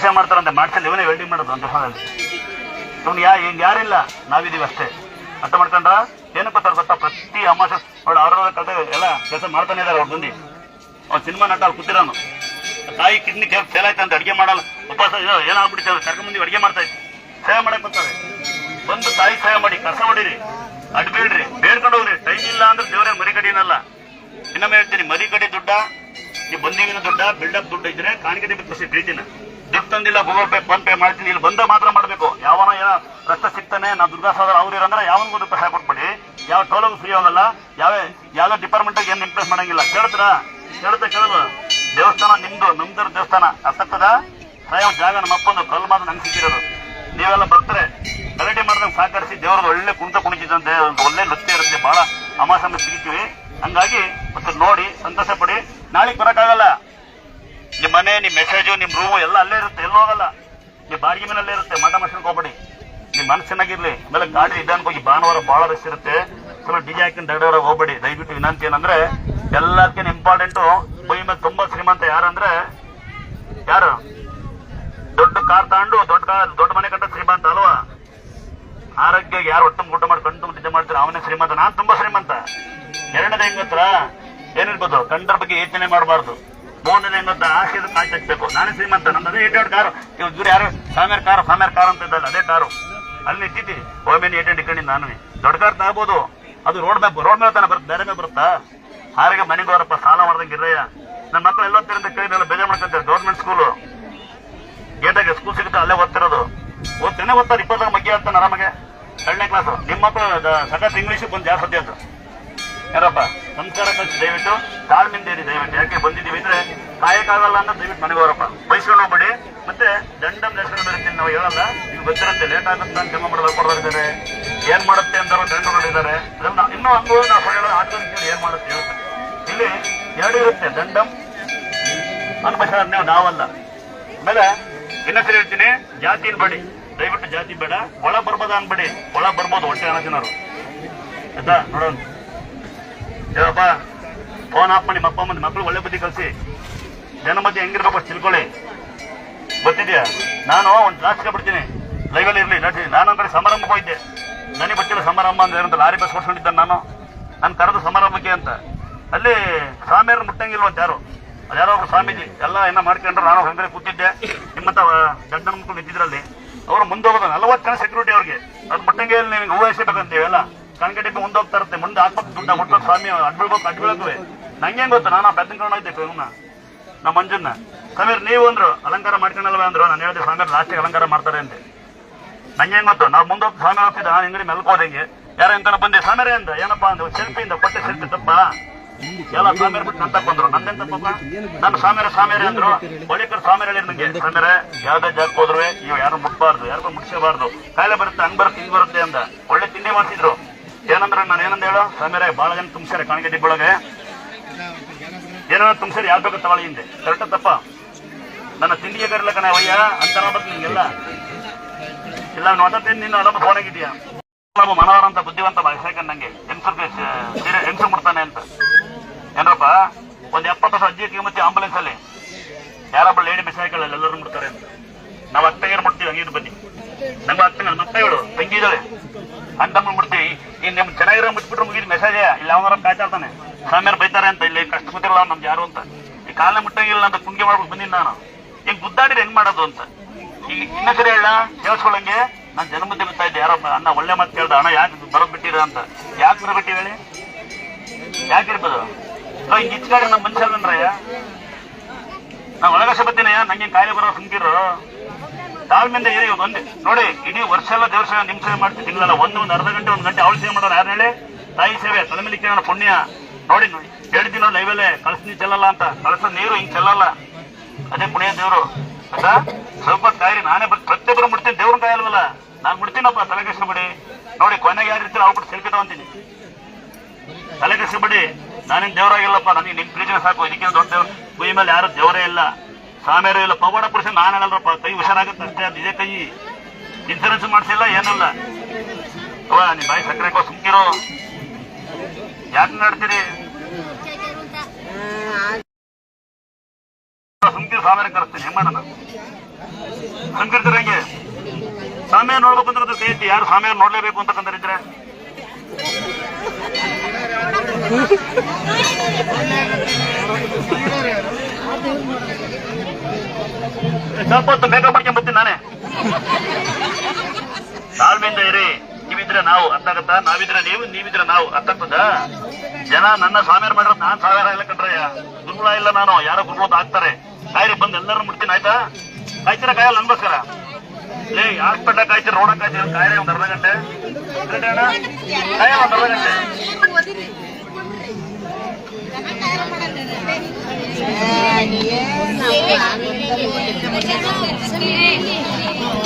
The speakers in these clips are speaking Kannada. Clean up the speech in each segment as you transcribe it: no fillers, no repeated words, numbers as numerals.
ತಮಾಷೆ ಮಾಡ್ತಾರಂತೆ, ಮಾಡ್ಸಲ್ಲಿ ಇವನೇ ವೆಲ್ಡಿಂಗ್ ಮಾಡೋದು ಅಂತ ದೇಶದಲ್ಲಿ. ಇವ್ನು ಹಿಂಗೆ ಯಾರಿಲ್ಲ, ನಾವಿದೀವಿ ಅಷ್ಟೇ. ಅರ್ಥ ಮಾಡ್ಕೊಂಡ್ರ? ಏನಕ್ಕೆ ಗೊತ್ತಾ, ಪ್ರತಿ ಅಮಾವಾಸ್ಯೆ ನೋಡಿ ಅವ್ರ ಕತೆ ಎಲ್ಲ ಕೆಲಸ ಮಾಡ್ತಾನೆ ಇದಾರೆ. ಅವ್ರು ಬಂದು ಅವ್ನು ಸಿನಿಮಾ ನಟ ಅಲ್ಲಿ ಕೂತಿರೋನು, ತಾಯಿ ಕಿಡ್ನಿ ಫೇಲ್ ಆಯ್ತು ಅಂತ ಅಡಿಗೆ ಮಾಡಲ್ಲ, ಉಪವಾಸ ಏನಾಗ್ಬಿಟ್ಟಿದೆ, ಕರ್ಕೊಂಡ್ಬಂದು ಅಡಿಗೆ ಮಾಡ್ತಾ ಇತ್ತು, ಸೇವೆ ಮಾಡಕ್ ಬರ್ತಾರೆ. ಬಂದು ತಾಯಿ ಸೇವೆ ಮಾಡಿ, ಕಸ ಹೊಡೀರಿ, ಅಡ್ಬೇಡ್ರಿ, ಬೇಡ್ಕೊಂಡು ಹೋಗ್ರಿ. ಟೈಮ್ ಇಲ್ಲ ಅಂದ್ರೆ ದೇವರೇ ಮರಿ ಕಡಿನಲ್ಲ. ಇನ್ನೊಮ್ಮೆ ಹೇಳ್ತೀನಿ, ಮರಿ ಕಡಿ ದುಡ್ಡ, ಈ ಬಂದಿಗಿನ ದುಡ್ಡ, ಬಿಲ್ಡಪ್ ದುಡ್ಡು ಇದ್ರೆ ಕಾಣಿಕೆ ಬಿಟ್ಟು ಪ್ರೀತಿನ ದುಡ್ಡು ತಂದಿಲ್ಲ, ಗೂಗಲ್ ಪೇ ಫೋನ್ ಪೇ ಮಾಡ್ತೀನಿ, ಇಲ್ಲಿ ಬಂದ ಮಾತ್ರ ಮಾಡಬೇಕು. ಯಾವನೋ ಏನೋ ರಸ್ತೆ ಸಿಗ್ತಾನೆ, ನಾ ದುರ್ಗಾ ಸೋದರ ಅವ್ರು ಇರಂದ್ರೆ ಯಾವನಿಗೂ ರೂಪಾಯಿ ಕೊಟ್ಬಿಡಿ, ಯಾವ ಟೋಲಗೂ ಫ್ರೀ ಹೋಗಲ್ಲ, ಯಾವ್ದೋ ಡಿಪಾರ್ಟ್ಮೆಂಟ್ ಏನು ಇಂಪ್ರೆಸ್ ಮಾಡಂಗಿಲ್ಲ. ಕೇಳ್ತೀರಾ? ಕೇಳೋದು. ದೇವಸ್ಥಾನ ನಿಮ್ದು, ನಮ್ದರ ದೇವಸ್ಥಾನ ಅರ್ಥದ ಸಾಯೋ ಜಾಗ ನಮ್ಮ ಅಪ್ಪಂದು ಕಲ್ಲು ಮಾತ್ರ ನಂಗೆ ಸಿಕ್ಕಿರೋದು. ನೀವೆಲ್ಲ ಬರ್ತಾರೆ, ಗಲಾಟೆ ಮಾಡ್ದಂಗೆ ಸಹಕರಿಸಿ, ದೇವ್ರದ್ದು ಒಳ್ಳೆ ಕುಣಿತ ಕುಣಿತಿದ್ದಂತೆ ಒಳ್ಳೆ ನೃತ್ಯ ಇರುತ್ತೆ, ಬಹಳ ಅಮಾಸಂಗ ಸಿಗ್ತೀವಿ. ಹಂಗಾಗಿ ಮತ್ತೆ ನೋಡಿ ಸಂತೋಷ ಪಡಿ. ನಾಳೆಗೆ ಬರೋಕ್ಕಾಗಲ್ಲ, ನಿಮ್ಮ ಮನೆ, ನಿಮ್ಮ ಮೆಸೇಜು, ನಿಮ್ಮ ರೂಮು ಎಲ್ಲ ಅಲ್ಲೇ ಇರುತ್ತೆ, ಎಲ್ಲೂ ಹೋಗಲ್ಲ. ನಿಮ್ಮ ಬಾಡಿಗೆ ಮೇಲಲ್ಲೇ ಇರುತ್ತೆ, ಮಠ ಮಶ್ರಕ್ಕೆ ಹೋಗ್ಬೇಡಿ. ನಿಮ್ಮ ಮನಸ್ಸು ಚೆನ್ನಾಗಿರ್ಲಿ. ಆಮೇಲೆ ಗಾಡಿ ನಿಧಾನಕ್ಕೆ ಹೋಗಿ, ಭಾನುವಾರ ಬಹಳ ರಶ್ ಇರುತ್ತೆ, ಸ್ವಲ್ಪ ಡಿಜೆ ಹಾಕಿನ ದಗಡವರ ಹೋಗ್ಬೇಡಿ. ದಯವಿಟ್ಟು ವಿನಂತಿ ಏನಂದ್ರೆ, ಎಲ್ಲದಕ್ಕಿಂತ ಇಂಪಾರ್ಟೆಂಟು ಬೈ ಮೇಲೆ ತುಂಬಾ ಶ್ರೀಮಂತ ಯಾರಂದ್ರೆ, ಯಾರು ದೊಡ್ಡ ಕಾರ್ ತಗೊಂಡು ದೊಡ್ಡ ಮನೆ ಕಟ್ಟ ಶ್ರೀಮಂತ ಅಲ್ವಾ? ಆರೋಗ್ಯ ಯಾರು ಒಟ್ಟು ಊಟ ಮಾಡಿ ಕಂಡು ನಿದ್ದೆ ಮಾಡ್ತಾರೆ, ಅವನೇ ಶ್ರೀಮಂತ. ನಾನ್ ತುಂಬಾ ಶ್ರೀಮಂತ. ಎರಡನೇದು ಹೆಂಗ್ ಗೊತ್ತಾ, ಏನಿರ್ಬೋದು, ಕಂಡರ ಬಗ್ಗೆ ಯೋಚನೆ ಮಾಡಬಾರ್ದು. ಮೂರನೇದು ಹೆಂಗ್ ಗೊತ್ತಾ, ಆಸೆದು ಕಾಯಿ ತಗ್ಬೇಕು. ನಾನೇ ಶ್ರೀಮಂತ, ನಂದು ಅದೇ 8 ಕಾರು. ಇವ್ರು ಯಾರು ಸಾಮೇರ್ ಕಾರ್ ಅಂತ ಇದ್ದಲ್ಲ, ಅದೇ ಕಾರು ಅಲ್ಲಿ ಇಟ್ಟಿದ್ದಿ. ಓಮೇನ್ 8 ಇಟ್ಕೊಂಡಿದ್ದು ನಾನು. ದೊಡ್ಡ ಕಾರ್ ತಗೋಬಹುದು, ಅದು ರೋಡ್ ಮೇಲೆ ತಾನೆ ಬರುತ್ತೆ, ಬೇರೆ ಮೇಲೆ ಬರುತ್ತಾ? ಹಾರಿಗೆ ಮನೆಗೆ ಹೋರಪ್ಪ, ಸಾಲ ಮಾಡ್ದಂಗೆ ಇರಯ್ಯ. ನನ್ನ ಮಕ್ಕಳು ಎಲ್ಲ ಓದ್ತಿರಂತ ಕೇಳಿದ್ರೆಲ್ಲ ಬೇಜಾರು ಮಾಡ್ಕೊಂತಾರೆ. ಗೌರ್ಮೆಂಟ್ ಸ್ಕೂಲು ಗೇಟಾಗೆ ಸ್ಕೂಲ್ ಸಿಗುತ್ತೆ, ಅಲ್ಲೇ ಓದ್ತಿರೋದು. ಓದ್ತಾನೆ ಓದ್ತಾರೆ, 20 ಬಗ್ಗೆ ಹೇಳ್ತಾನೆ ಆರಾಮಾಗೆ. 2ನೇ ಕ್ಲಾಸು. ನಿಮ್ಮ ಮಕ್ಕಳು ಸಖತ್ ಇಂಗ್ಲೀಷ್ ಬಂದು ಜಾಸ್ತಿ ಅಂತ ಯಾರಪ್ಪ ಸಂಸ್ಕಾರ ಕಲಿಸಿ ದಯವಿಟ್ಟು ತಾಳ್ಮೆಯಿಂದ ಇರಿ ದಯವಿಟ್ಟು. ಯಾಕೆ ಬಂದಿದ್ದೀವಿ ಅಂದ್ರೆ ಕಾಯಕ್ಕಾಗಲ್ಲ ಅಂದ್ರೆ ದಯವಿಟ್ಟು ಮನೆಗೆ ಹೋರಪ್ಪ, ಬೈಸ್ಕೊಂಡು ಹೋಗ್ಬೇಡಿ. ಮತ್ತೆ ದಂಡಂ ದರ್ಶನ ಬರುತ್ತೀನಿ ನಾವು ಹೇಳಲ್ಲ, ಈಗ ಗೊತ್ತಿರುತ್ತೆ ಲೇಟ್ ಆಗುತ್ತೆ ಅಂತ ಜಮ ಮಾಡಿ ಬರ್ಕೊಡ್ತಾರೆ. ಏನ್ ಮಾಡುತ್ತೆ ಅಂತ ಟ್ರೆಂಡ್ಗಳಿದ್ದಾರೆ, ಇನ್ನೂ ಹಂಗೂ ನಾವು ಹೇಳೋದು ಆಟೋದು ಏನ್ ಮಾಡುತ್ತೆ ಹೇಳ್ತಾರೆ. ಇಲ್ಲಿ 2 ಇರುತ್ತೆ, ದಂಡಂ ಅನ್ಭವಿಸೋದ್ ನಾವಲ್ಲ. ಆಮೇಲೆ ಇನ್ನೊಂದ್ಸರಿ ಹೇಳ್ತೀನಿ, ಜಾತಿ ಇಲ್ಬೇಡಿ ದಯವಿಟ್ಟು, ಜಾತಿ ಬೇಡ. ಒಳ ಬರ್ಬೋದ ಅನ್ಬೇಡಿ, ಒಳ ಬರ್ಬೋದು ಹೊಟ್ಟೆ ಜನರು ಆಯ್ತಾ. ನೋಡೋಣ ಹೇಳಪ್ಪ, ಫೋನ್ ಆಫ್ ಮಾಡಿ ಅಪ್ಪ ಮಂದಿ ಮಕ್ಕಳು ಒಳ್ಳೆ ಬುದ್ಧಿ ಕಲಿಸಿ. ಜನ ಮಧ್ಯೆ ಹೆಂಗಿರ್ಬೇಕು ಅಷ್ಟು ತಿಳ್ಕೊಳ್ಳಿ. ಗೊತ್ತಿದ್ಯಾ, ನಾನು ಒಂದು ಕ್ಲಾಸ್ಗೆ ಬಿಡ್ತೀನಿ, ಲೈವಲ್ಲಿ ಇರಲಿ. ನಾನು ಕಡೆ ಸಮಾರಂಭಕ್ಕೆ ಹೋಯ್ತೆ, ನನಗೆ ಗೊತ್ತಿಲ್ಲ ಸಮಾರಂಭ ಅಂದ್ರೆ ಏನಂತ. ಲಾರಿ ಬಸ್ ಹೊಡ್ಸ್ಕೊಂಡಿದ್ದ ನಾನು ಕರೆದು ಸಮಾರಂಭಕ್ಕೆ ಅಂತ. ಅಲ್ಲಿ ಸ್ವಾಮಿಯವ್ರನ್ನ ಮುಟ್ಟಂಗಿಲ್ವ ಅಂತ ಯಾರು, ಅದ್ಯಾರೋ ಒಬ್ರು ಸ್ವಾಮೀಜಿ ಎಲ್ಲ ಏನ ಮಾಡ್ಕೊಂಡ್ರು. ನಾನು ಹೊರಗಡೆ ಕೂತಿದ್ದೆ, ನಿಮ್ಮಂತ ದಡ್ಡ ಮಕ್ಕಳು ನಿಂತಿದ್ರಲ್ಲಿ. ಅವರು ಮುಂದೆ ಹೋಗೋದು 40 ಜನ ಸೆಕ್ಯೂರಿಟಿ ಅವ್ರಿಗೆ. ಅದು ಮುಟ್ಟಂಗೆ ನಿಮ್ಗೆ ಹೂವು ಎಸಿಬೇಕಂತೀವೆಲ್ಲ ಕಣ್ಗಟ್ಟಿಗೆ ಮುಂದೆ ಹೋಗ್ತಾ ಇರುತ್ತೆ. ಮುಂದೆ ಹಾಕ್ಬೇಕು ದುಡ್ಡ ಮುಟ್ಟೋದು ಸ್ವಾಮಿ ಅಡ್ಬೀಳ್ಬೇಕು. ನಂಗೆ ಹೋಗ್ತು, ನಾನು ಬೆತ್ತಂಕೊಂಡು ಹೋಗ್ತೇವೆ ಇವನ್ನ ನಮ್ಮ ಮಂಜನ್ನ. ಸಮೀರ್ ನೀವು ಅಂದ್ರು ಅಲಂಕಾರ ಮಾಡ್ಕೊಂಡಲ್ವ ಅಂದ್ರು. ನಾನು ಹೇಳಿದೆ ಸ್ವಾಮಿ ಲಾಸ್ಟಿಗೆ ಅಲಂಕಾರ ಮಾಡ್ತಾರೆ ಅಂತ. ನಂಗೆ ಹೆಂಗ್ ಗೊತ್ತು, ನಾವು ಮುಂದೆ ಹೋಗಿ ಸ್ವಾಮಿ ಹೋಗ್ತಿದ್ದ, ನಾನು ಹಿಂಗಡಿ ಮೆಲ್ಕೋದಂಗೆ ಯಾರೋ ಇಂತ ಬಂದೆ ಸ್ವಾಮಿರೇ ಅಂದ. ಏನಪ್ಪಾ ಅಂದ್ರೆ ಸೆಲ್ಫಿಯಿಂದ ಕೊಟ್ಟೆ ಸೆಲ್ಫಿ ತಪ್ಪ ಎಲ್ಲ ಸ್ವಾಮಿಯರ್ ಬಿಟ್ಟು ನನ್ನ ತಕ್ಕೊಂಡ್ರು. ನಂದೇನ್ ತಪ್ಪಪ್ಪ, ನನ್ನ ಸ್ವಾಮಿಯರೇ ಅಂದ್ರು. ಬಳಿಕರು ಸ್ವಾಮಿಯರ್ ಹೇಳಿ ನಂಗೆ, ಸ್ವಾಮಿಯರೇ ಯಾವ್ದೇ ಜಾಗಕ್ಕೆ ಹೋದ್ರು ಇವ್ ಯಾರು ಮುಟ್ಬಾರ್ದು, ಯಾರಿಗೂ ಮುಟ್ಸಬಾರ್ದು, ಕಾಯಿಲೆ ಬರುತ್ತೆ, ಹಂಗ್ ಬರುತ್ತೆ, ಹಿಂಗ್ ಬರುತ್ತೆ ಅಂದ. ಒಳ್ಳೆ ತಿಂಡಿ ಮಾಡ್ತಿದ್ರು. ಏನಂದ್ರೆ ನಾನು ಏನಂದ ಹೇಳು, ಸ್ವಾಮಿಯರೇ ಬಹಳ ಜನ ತುಂಬಿಸ್ಯಾರೆ ಕಾಣಿಕೆ ಡಿಬ್ಬೊಳಗೆ, ಏನೋ ತುಂಬಿಸ್ಯಾರ, ಯಾವ್ದು ಬೇಕು ತಗೊಳ್ಳಿ ಹಿಂದೆ. ಕರೆಕ್ಟ್ ತಪ್ಪ? ನನ್ನ ತಿಂಡಿಗೆ ಕರಿಲಕ್ಕ ನಾ ವಯ್ಯ ಅಂತ ಬರ್ತೀನಿ ನಿಂಗೆಲ್ಲ ಇಲ್ಲ. ನೋಡ್ತೇನೆ ನೀನು ಅಲ್ಲ ಫೋನ್ ಆಗಿದ್ಯಾ, ಮನೋಹರ ಅಂತ ಬುದ್ಧಿವಂತ ನಂಗೆ ಹೆಂಗಸರು ಮುಡ್ತಾನೆ ಅಂತ. ಏನಪ್ಪ ಒಂದ್ 70 ವರ್ಷ ಅಜ್ಜಿ ಮತ್ತೆ ಆಂಬುಲೆನ್ಸ್ ಅಲ್ಲಿ ಯಾರೊಬ್ಬ ಲೇಡಿ ಮೆಸೇಜ್ಗಳು ಎಲ್ಲರೂ ಮುಡ್ತಾರೆ ಅಂತ. ನಾವು ಅತ್ತಗೇರು ಮುಡ್ತೀವಿ, ಹಂಗಿದ್ ಬನ್ನಿ. ನಮ್ಮ ಅತ್ತ ಮಕ್ಕಳು ತಂಗಿ ಇದ್ದಾಳೆ, ಅಂತಮ್ಮ ಮುಡ್ತೀವಿ. ಇನ್ ನಿಮ್ ಚೆನ್ನಾಗಿರೋ ಮುಟ್ಬಿಟ್ರೆ ಮುಗಿದ್ ಮೆಸೇಜ್ ಇಲ್ಲ, ಅವನಾರ ಕಾಯ್ತಾಡ್ತಾನೆ ಸ್ವಾಮಿಯರ್ ಬೈತಾರೆ ಅಂತ. ಇಲ್ಲಿ ಕಷ್ಟ ಗೊತ್ತಿರಲ್ಲ ನಮ್ದು ಯಾರು ಅಂತ. ಈ ಕಾಲೇ ಮುಟ್ಟಂಗಿಲ್ಲ ಅಂತ ಕುಂಗೆ ಮಾಡ್ಬಿಟ್ಟು ಬಂದಿನಿ ನಾನು. ಹಿಂಗ್ ಗುದ್ದಾಡಿದ್ರೆ ಹೆಂಗ್ ಮಾಡೋದು ಅಂತ. ಈಗ ಇನ್ನೊಂದ್ಸರಿ ಹೇಳ ಕೇಳಿಸ್ಕೊಳ್ಳಂಗೆ, ನಾನು ಜನ್ಮದ್ದೆ ಬಿತ್ತಾ ಇದ್ದೆ. ಯಾರೋ ಅಣ್ಣ ಒಳ್ಳೆ ಮಾತು ಕೇಳ್ದ, ಅಣ್ಣ ಯಾಕೆ ಬರೋದ್ ಬಿಟ್ಟಿರ ಅಂತ. ಯಾಕೆ ಬರಬಿಟ್ಟಿವಿ ಹೇಳಿ, ಯಾಕಿರ್ಬೋದು? ಹಿಂಗ್ ಇಚ್ಕಾಡಿ ನಮ್ಮ ಮನುಷ್ಯರನ್ರಯ್ಯ, ನಾವು ಒಳಗಸ ಬತ್ತೀನಯ್ಯ, ನಂಗೆ ಕಾಯಿಲೆ ಬರೋ ಸುಮ್ಕಿರು. ತಾಳ್ಮೆಯಿಂದ ಇರಿ. ಒಂದೇ ನೋಡಿ, ಇಡೀ ವರ್ಷ ಎಲ್ಲ ದೇವ್ರ ಸೇವೆ ನಿಮ್ ಸೇವೆ ಮಾಡ್ತೀವಿ. ತಿಂಗಳಲ್ಲ ಒಂದು ಅರ್ಧ ಗಂಟೆ 1 ಗಂಟೆ ಅವಳು ಸೇವೆ ಮಾಡೋರು ಯಾರು ಹೇಳಿ? ತಾಯಿ ಸೇವೆ ತಲೆ ಮೇಲೆ ಕೇಳೋಣ ಪುಣ್ಯ. ನೋಡಿ ಹೇಳ್ತೀನೋ ಲೈವಲ್ಲೇ ಕಳ್ಸಿ ಚೆಲ್ಲಲ್ಲ ಅಂತ. ಕಳ್ಸ ನೀರು ಹಿಂಗ್ ಚೆಲ್ಲಲ್ಲ, ಅದೇ ಪುಣ್ಯ ದೇವ್ರು ಆಯ್ತಾ. ಸ್ವಲ್ಪ ಕಾಯಿರಿ, ನಾನೇ ಪ್ರತಿಯೊಬ್ಬರು ಮುಡ್ತೀನಿ, ದೇವ್ರ ಕಾಯಲ್ವಲ್ಲ. ನಾನ್ ಮುಡ್ತೀನಪ್ಪ, ತಲೆ ಕೆಡಿಸ್ಬಿಡಿ. ನೋಡಿ ಕೊನೆಗೆ ಯಾರಿರ್ತೀರ ಅವ್ರು ಬಿಟ್ಟು ಸೆಲ್ಫಿ ತಗೊಂತೀನಿ, ತಲೆ ಕೆಡಿಸ್ಬಿಡಿ. ನಾನೇನ್ ದೇವರಾಗಿಲ್ಲಪ್ಪ, ನನಗೆ ನಿಮ್ ಪ್ರೀತಿನ ಸಾಕು. ಇದಕ್ಕೆ ದೊಡ್ಡ ದೇವ್ರು ಕುಯಿ ಮೇಲೆ ಯಾರು ದೇವರೇ ಇಲ್ಲ, ಸ್ವಾಮಿಯರೂ ಇಲ್ಲ. ಪವಾಡ ಪುರುಷ ನಾನು ಹೇಳಲ್ರಪ್ಪ, ಕೈ ಹುಷಾರಾಗುತ್ತೆ ಅಷ್ಟೇ. ಅದು ಇದೇ ಕೈ, ಇನ್ಸೂರೆನ್ಸ್ ಮಾಡ್ಸಿಲ್ಲ ಏನಲ್ಲ. ನಿಮ್ ಬಾಯಿ ಸಕ್ಕರೆ ಹಾಕೋ ಸುಮ್ಕಿರೋ, ಯಾಕೆ ನೋಡ್ತೀರಿ? ಸುಮ್ಕಿರು, ಸ್ವಾಮಿಯರ ಕರೆಸ್ತೀನಿ, ಹೆಂಗ್ ಮಾಡೋಣ? ಹಂಗಿರ್ತಾರೆ ಹೆಂಗೆ? ಸ್ವಾಮಿಯ ನೋಡ್ಬೇಕು ಅಂತ ಕೈ ಎತ್ತಿ. ಯಾರು ಸ್ವಾಮಿಯವ್ರು ನೋಡ್ಲೇಬೇಕು ಅಂತಕ್ಕಂಥರಿದ್ರೆ ಸ್ವಲ್ಪ ಹೊತ್ತು ಮೇಕಪ್ ಮಾಡ್ಕೊಂಡ್ ಬರ್ತೀನಿ ನಾನೇ. ತಾಳ್ಮೆಯಿಂದ ಇರಿ. ನೀವಿದ್ರೆ ನಾವು ಅರ್ಥ ಆಗತ್ತಾ? ನಾವಿದ್ರೆ ನೀವು, ನೀವಿದ್ರೆ ನಾವು ಅರ್ಥ ಆಗ್ತದ? ಜನ ನನ್ನ ಸ್ವಾಮಿಯವ್ರು ಮಾಡಿರೋದು ನಾನ್ ಸಾವಿರ ಇಲ್ಲ ಕಟ್ರಯ್ಯ. ಗುರುಗಳ ಇಲ್ಲ ನಾನು, ಯಾರೋ ಗುರುಗಳು ಆಗ್ತಾರೆ. ಕಾಯ್ರಿ, ಬಂದು ಎಲ್ಲರೂ ಮುಟ್ತೀನಿ ಆಯ್ತಾ? ಕಾಯ್ತೀರಾ? ಕಾಯಲ್ಲ ನನ್ಗೋಸ್ಕರ ಲೇ ಹಾಸ್ಪಿಟ್ಲ ಕಾಯ್ತೀರ, ರೋಡ ಕಾಯ್ತೀರ, ಕಾಯ್ರೆ ಒಂದ್ ಅರ್ಧ ಗಂಟೆ ಕಾಯಲ್ಲ, ಒಂದ್ ಅರ್ಧ ಗಂಟೆ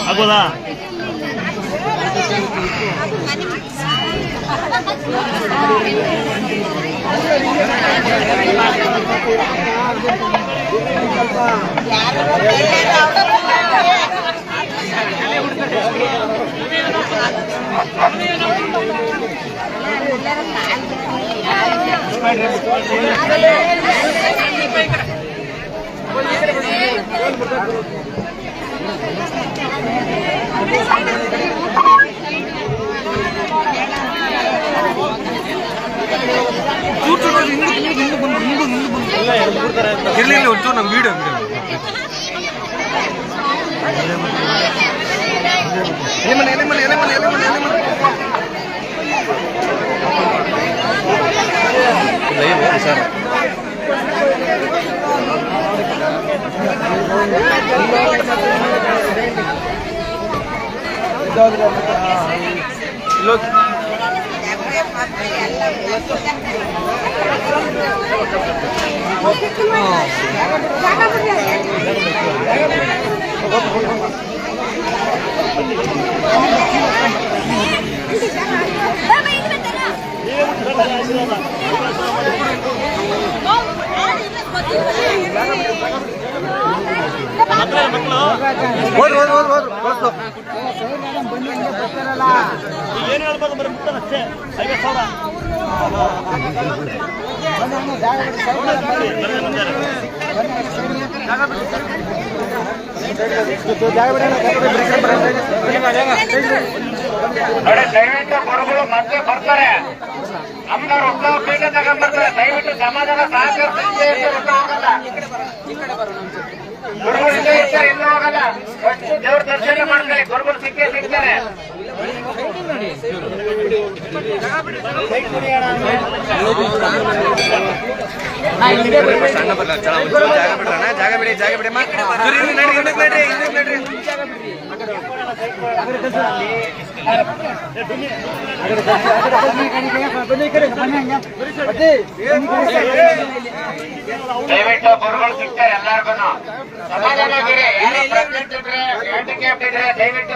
ಆಗ್ಬೋದಾ? ಇರ್ಲಿಲ್ಲ ಒಂಚೂರು ನಮ್ಮ ವೀಡಿಯೋ ಸರ್. ಏನು ಹೇಳ್ಬೋದು? ಬರೀ ಮುಟ್ಟನಷ್ಟೇ 50,000. ದಯವಿಟ್ಟು ಗುರುಗಳು ಮತ್ತೆ ಬರ್ತಾರೆ. ನಮ್ದವ್ರು ಉತ್ಸವ ಪೀಠ ತಗೊಂಡ್ಬರ್ತಾರೆ. ದಯವಿಟ್ಟು ಸಮಾಧಾನ ಸಹಕರಿಸಿ. ಗುರುಗಳು ಇಲ್ಲೇ ಇರ್ತಾರೆ, ಎಲ್ಲೂ ಹೋಗಲ್ಲ. ಫಸ್ಟ್ ದೇವ್ರ ದರ್ಶನ ಮಾಡ್ತಾರೆ. ಗುರುಗಳು ಸಿಕ್ಕೇ ಸಿಗ್ತಾರೆ. ಜಾಗ ಬಿಡಿ, ಜಾಗ ಬಿಡಿ. ದಯವಿಟ್ಟು ಗುರುಗಳು ಸಿಗ್ತಾರೆ ಎಲ್ಲಾರ್ಗು. ಸಮಾಧಾನಗಿರಿ. ಯಾರು ಪ್ರೆಗ್ನೆಂಟ್ ಇದ್ರೆ, ಹ್ಯಾಂಡಿಕ್ಯಾಪ್ಟ್ ಇದ್ರೆ ದಯವಿಟ್ಟು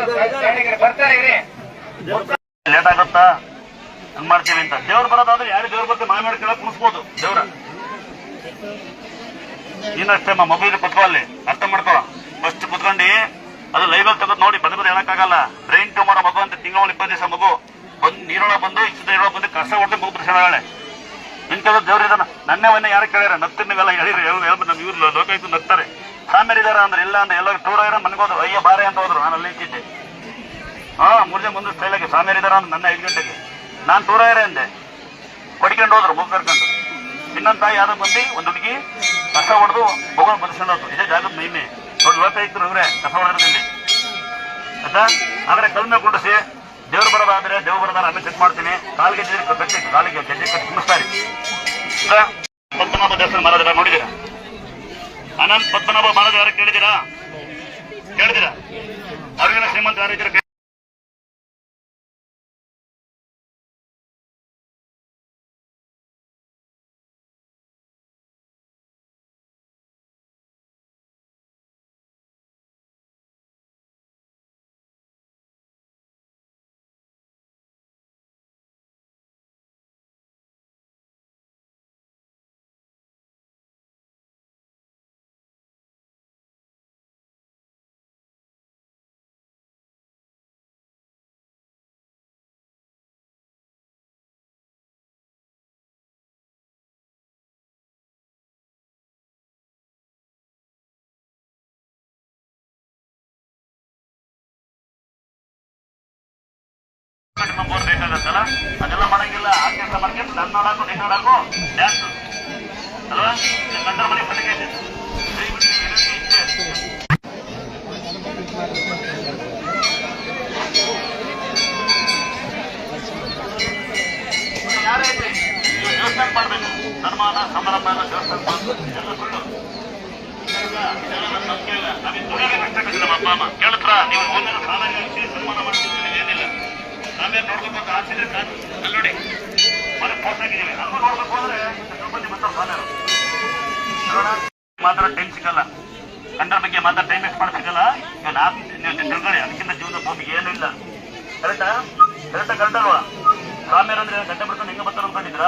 ಬರ್ತಾರೆ. ಇರಿ, ಲೇಟ್ ಆಗುತ್ತಾ? ಹಂಗ್ ಮಾಡ್ತೀವಿ ಅಂತ. ದೇವ್ರು ಬರೋದಾದ್ರೆ ಯಾರು ದೇವ್ರ ಬಗ್ಗೆ ಮಾಯ ಮಾಡಿ ಕೇಳಕ್ ಕುಣಿಸ್ಬೋದು ದೇವ್ರ. ನೀನಷ್ಟೇ ಮೊಬೈಲ್ ಕುತ್ಕೋ, ಅಲ್ಲಿ ಅರ್ಥ ಮಾಡ್ಕೋ. ಫಸ್ಟ್ ಕುತ್ಕೊಂಡು ಅದು ಲೈವಲ್ ತೆಗೆದು ನೋಡಿ. ಬಂದ್ ಹೇಳಕ್ಕಾಗಲ್ಲ. ಬ್ರೈನ್ ಟ್ಯೂಮರ್ ಮಗು ಅಂತ ತಿಂಗಳ 20 ದಿವಸ ಮಗು ಬಂದು ನೀರೊಳಗೆ ಬಂದು ಇಷ್ಟು ನೀರೊಳಗೆ ಬಂದು ಕಷ್ಟ ಹೊಡೆದು ಮಗು ಪ್ರಶ್ನೆಗಳೇ ಇಂಥದ್ದು ದೇವ್ರ ಇದನ್ನ. ನನ್ನೇ ಯಾರು ಕೇಳ್ಯಾರ? ನಗ್ತೀರಿ ನೀವೆಲ್ಲ ಹೇಳಿರಿ. ನಮ್ ಇವ್ರು ಲೋಕಾಯುಕ್ತ ನಗ್ತಾರೆ. ಸಾಮ್ಯಾರಿದಾರ ಅಂದ್ರೆ ಇಲ್ಲ ಅಂದ್ರೆ ಎಲ್ಲ ಟೂರ್ ಆಗಿರೋ ಮನ್ಗೋದ್ರು. ಅಯ್ಯ ಬಾರೆ ಅಂತ ಹೋದ್ರು. ನಾನು ಅಲ್ಲಿ ನಿಂತಿದ್ದೆ. 3 ಜನ ಮುಂದೆ ಸ್ಟೈಲಾಗಿ ಸಾಮ್ಯಾರಿದಾರ ಅಂದ್ರೆ ನನ್ನ 5 ಗಂಟೆಗೆ ನಾನು ಟೂರ್ ಆಗಿರ ಅಂದೆ. ಹೊಡಿಕೊಂಡು ಹೋದ್ರು ಮಗು ಕರ್ಕೊಂಡು. ಇನ್ನೊಂದು ತಾಯಿ ಯಾವ್ದು ಬಂದು ಒಂದು ಹುಡುಗಿ ಕಸ ಹೊಡೆದು ಮಗುನ ಬದುಸ್ಕೊಂಡು ಹೋದ್ರು. ಇದೇ ಜಾಗದ ಮಹಿಮೆ ನೋಡಿ. ಲೋಕಾಯುಕ್ತರು ಇವರೇ ಕಸ ಹೊಡೆದ್ರಲ್ಲಿ ಆಯ್ತಾ. ಆದ್ರೆ ಕಲ್ಮೆ ಕುಂಡಿಸಿ ದೇವ್ರು ಬರೋದಾದ್ರೆ ದೇವ್ರು ಬರೋದಾದ್ರೆ ಆಮೇಲೆ ಚೆಕ್ ಮಾಡ್ತೀನಿ. ಕಾಲಿಗೆ ಕಟ್ಟಿ, ಕಾಲಿಗೆ ಗೆಜ್ಜೆ ಕಟ್ಟಿ ಕುಣಿಸ್ತಾರೆ. ಪದ್ಮನಾಭ ದೇವಸ್ಥಾನ ಮಹಾರಾಜರ ನೋಡಿದ್ದೀರಾ? ಅನಂತ ಪದ್ಮನಾಭ ಮಹಾರಾಜ ಯಾರು ಕೇಳಿದ್ದೀರಾ? ಅವ್ರಿಗಿನ ಶ್ರೀಮಂತ ಯಾರಿದ್ದೀರಾ? ಅಲ್ಲ ಅದೆಲ್ಲ ಮಾಡಂಗಿಲ್ಲ. ಆ ಕೆಲಸ ಮಾಡ್ಕೊಂಡು ನನ್ನ ನೋಡಾಕು ನೀನ್ ನೋಡಾಕು ಡ್ಯಾನ್ಸ್ ಅಲ್ವಾ? ಗಂಡರ ಮನೆ ಪಟ್ಟಿಗೆ ದೇವಸ್ಥಾನ ಮಾಡ್ಬೇಕು. ಸನ್ಮಾನ ಸಮಾರಂಭ ದೇವಸ್ಥಾನ ಮಾಡ್ಬೇಕು. ಎಲ್ಲ ಸುಳ್ಳು. ನಂಬಿಕೆ ಇಲ್ಲ. ನಮಗೆ ದುಡಿಗೆ ಕಷ್ಟಪಟ್ಟಿಲ್ಲ ನಮ್ಮ ಅಪ್ಪ ಅಮ್ಮ ಕೇಳಿದ್ರ ನೀವು ಒಂದಿನ ಸಾಲ ಸನ್ಮಾನ ಮಾಡ್ತಿದ್ದೀವಿ ಏನಿಲ್ಲ. ಆಮೇಲೆ ನೋಡ್ಬೇಕು ಅಂತ ಆಸಿದ್ರೆ ಕಾದು ಅಲ್ಲಿ ನೋಡಿ ಮನೆ ಪೋಸ್ಟ್ ಆಗಿದ್ದೀವಿ. ನಮ್ಮ ನೋಡ್ಬೇಕು ಅಂದ್ರೆ ಮಂದಿ ಬರ್ತಾರೆ ಸಾಲ ಮಾತ್ರ ಟೈಮ್ ಸಿಗಲ್ಲ. ಗಂಡರ ಬಗ್ಗೆ ಮಾತ್ರ ಟೈಮ್ ವೇಸ್ಟ್ ಮಾಡಿ ಸಿಗಲ್ಲ. ನೀವು ನೀವು ತಿಳ್ಕೊಳ್ಳಿ, ಅದಕ್ಕಿಂತ ಜೀವನದ ಭೂಮಿಗೆ ಏನೂ ಇಲ್ಲ. ಕರೆಕ್ಟಾ? ಕರೆಕ್ಟಾ ಕರೆಕ್ಟಲ್ವಾ? ಸ್ವಾಮಿಯರು ಅಂದ್ರೆ ಗಂಟೆ ಬರ್ಕೊಂಡು ಹೆಂಗ ಬರ್ತಾರೆ ಅನ್ಕೊಂಡಿದ್ರ?